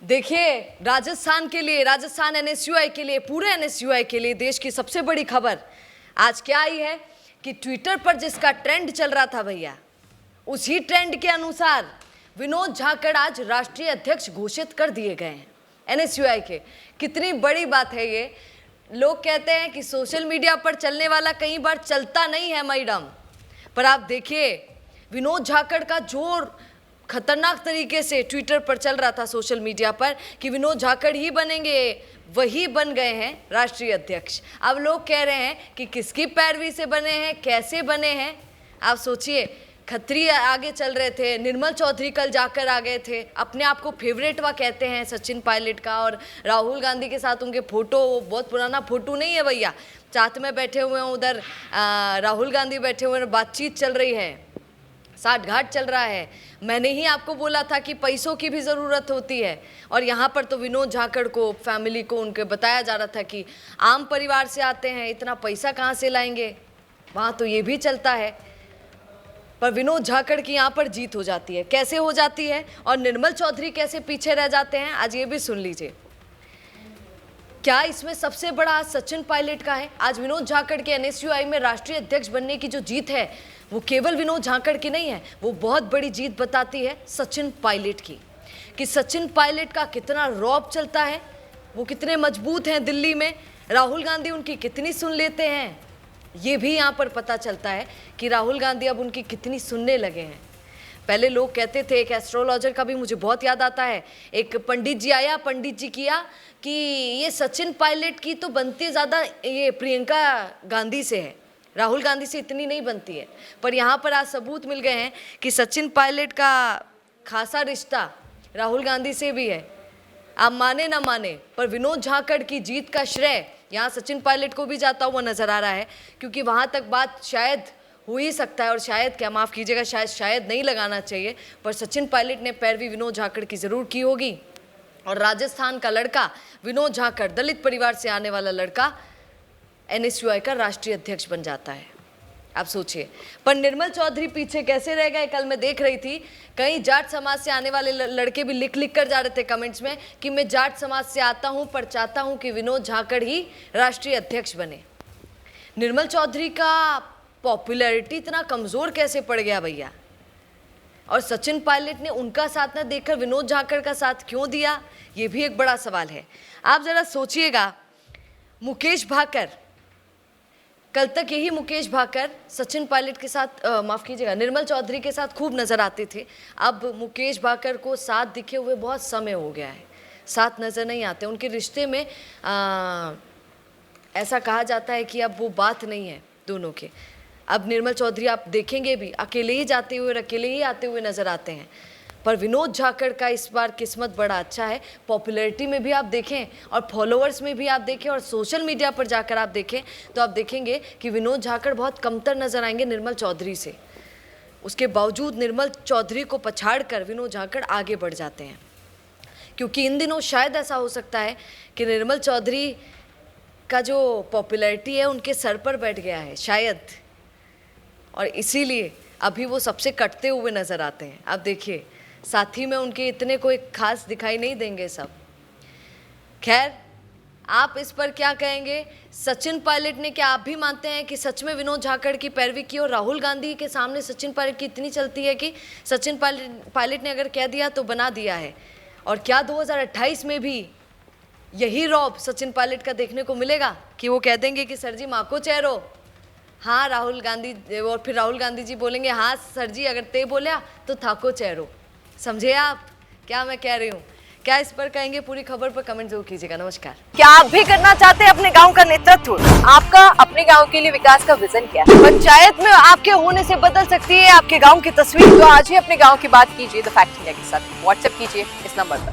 देखिए, राजस्थान के लिए, राजस्थान एनएसयूआई के लिए, पूरे एनएसयूआई के लिए देश की सबसे बड़ी खबर आज क्या आई है कि ट्विटर पर जिसका ट्रेंड चल रहा था भैया, उसी ट्रेंड के अनुसार विनोद झाकड़ आज राष्ट्रीय अध्यक्ष घोषित कर दिए गए हैं एनएसयूआई के। कितनी बड़ी बात है ये। लोग कहते हैं कि सोशल मीडिया पर चलने वाला कई बार चलता नहीं है मैडम, पर आप देखिए विनोद झाकड़ का जोर खतरनाक तरीके से ट्विटर पर चल रहा था सोशल मीडिया पर कि विनोद झाकड़ ही बनेंगे, वही बन गए हैं राष्ट्रीय अध्यक्ष। अब लोग कह रहे हैं कि किसकी पैरवी से बने हैं, कैसे बने हैं। आप सोचिए, खत्री आगे चल रहे थे, निर्मल चौधरी कल जाकर आ गए थे, अपने आप को फेवरेट वा कहते हैं सचिन पायलट का, और राहुल गांधी के साथ उनके फोटो, वो बहुत पुराना फोटो नहीं है भैया, साथ में बैठे हुए हैं उधर राहुल गांधी बैठे हुए हैं, बातचीत चल रही है, साठ घाट चल रहा है। मैंने ही आपको बोला था कि पैसों की भी ज़रूरत होती है, और यहाँ पर तो विनोद झाकड़ को, फैमिली को उनके बताया जा रहा था कि आम परिवार से आते हैं, इतना पैसा कहाँ से लाएंगे, वहाँ तो ये भी चलता है। पर विनोद झाकड़ की यहाँ पर जीत हो जाती है। कैसे हो जाती है और निर्मल चौधरी कैसे पीछे रह जाते हैं, आज ये भी सुन लीजिए। क्या इसमें सबसे बड़ा सचिन पायलट का है। आज विनोद झाकड़ के एनएसयूआई में राष्ट्रीय अध्यक्ष बनने की जो जीत है, वो केवल विनोद झाकड़ की नहीं है, वो बहुत बड़ी जीत बताती है सचिन पायलट की, कि सचिन पायलट का कितना रौब चलता है, वो कितने मजबूत हैं दिल्ली में, राहुल गांधी उनकी कितनी सुन लेते हैं। ये भी यहाँ पर पता चलता है कि राहुल गांधी अब उनकी कितनी सुनने लगे हैं। पहले लोग कहते थे, एक एस्ट्रोलॉजर का भी मुझे बहुत याद आता है, एक पंडित जी आया, पंडित जी किया कि ये सचिन पायलट की तो बनती ज़्यादा ये प्रियंका गांधी से है, राहुल गांधी से इतनी नहीं बनती है। पर यहाँ पर आज सबूत मिल गए हैं कि सचिन पायलट का खासा रिश्ता राहुल गांधी से भी है। आप माने ना माने, पर विनोद झाकड़ की जीत का श्रेय यहाँ सचिन पायलट को भी जाता हुआ नजर आ रहा है, क्योंकि वहाँ तक बात शायद हो ही सकता है, और शायद क्या, माफ़ कीजिएगा, शायद नहीं लगाना चाहिए, पर सचिन पायलट ने पैरवी विनोद झाकड़ की ज़रूर की होगी। और राजस्थान का लड़का विनोद झाकड़, दलित परिवार से आने वाला लड़का, एनएसयूआई का राष्ट्रीय अध्यक्ष बन जाता है। आप सोचिए। पर निर्मल चौधरी पीछे कैसे रह गए। कल मैं देख रही थी, कई जाट समाज से आने वाले लड़के भी लिख कर जा रहे थे कमेंट्स में कि मैं जाट समाज से आता हूं, पर चाहता हूं कि विनोद झाकड़ ही राष्ट्रीय अध्यक्ष बने। निर्मल चौधरी का पॉपुलैरिटी इतना कमज़ोर कैसे पड़ गया भैया, और सचिन पायलट ने उनका साथ न देकर विनोद झाकड़ का साथ क्यों दिया, ये भी एक बड़ा सवाल है। आप ज़रा सोचिएगा, मुकेश भाकर, कल तक यही मुकेश भाकर सचिन पायलट के साथ, माफ़ कीजिएगा, निर्मल चौधरी के साथ खूब नज़र आते थे। अब मुकेश भाकर को साथ दिखे हुए बहुत समय हो गया है, साथ नज़र नहीं आते। उनके रिश्ते में ऐसा कहा जाता है कि अब वो बात नहीं है दोनों के। अब निर्मल चौधरी आप देखेंगे भी अकेले ही जाते हुए और अकेले ही आते हुए नज़र आते हैं। पर विनोद झाकड़ का इस बार किस्मत बड़ा अच्छा है। पॉपुलैरिटी में भी आप देखें और फॉलोअर्स में भी आप देखें और सोशल मीडिया पर जाकर आप देखें तो आप देखेंगे कि विनोद झाकड़ बहुत कमतर नज़र आएंगे निर्मल चौधरी से। उसके बावजूद निर्मल चौधरी को पछाड़ कर विनोद झाकड़ आगे बढ़ जाते हैं, क्योंकि इन दिनों शायद ऐसा हो सकता है कि निर्मल चौधरी का जो पॉपुलैरिटी है उनके सर पर बैठ गया है शायद, और इसीलिए अभी वो सबसे कटते हुए नज़र आते हैं। आप देखिए, साथी में उनके इतने कोई खास दिखाई नहीं देंगे सब। खैर, आप इस पर क्या कहेंगे। सचिन पायलट ने, क्या आप भी मानते हैं कि सच में विनोद झाकड़ की पैरवी की, और राहुल गांधी के सामने सचिन पायलट की इतनी चलती है कि सचिन पायलट ने अगर कह दिया तो बना दिया है। और क्या 2028 में भी यही रौब सचिन पायलट का देखने को मिलेगा कि वो कह देंगे कि सर जी माको चेहरो, हाँ राहुल गांधी, और फिर राहुल गांधी जी बोलेंगे हाँ सर जी अगर ते बोलिया तो थाको चेहरो। समझे आप क्या मैं कह रही हूँ। क्या इस पर कहेंगे, पूरी खबर पर कमेंट जरूर कीजिएगा। नमस्कार। क्या आप भी करना चाहते हैं अपने गांव का नेतृत्व? आपका अपने गांव के लिए विकास का विजन क्या है? पंचायत में आपके होने से बदल सकती है आपके गांव की तस्वीर। तो आज ही अपने गांव की बात कीजिए द फैक्ट इंडिया के साथ। व्हाट्सएप कीजिए इस नंबर पर।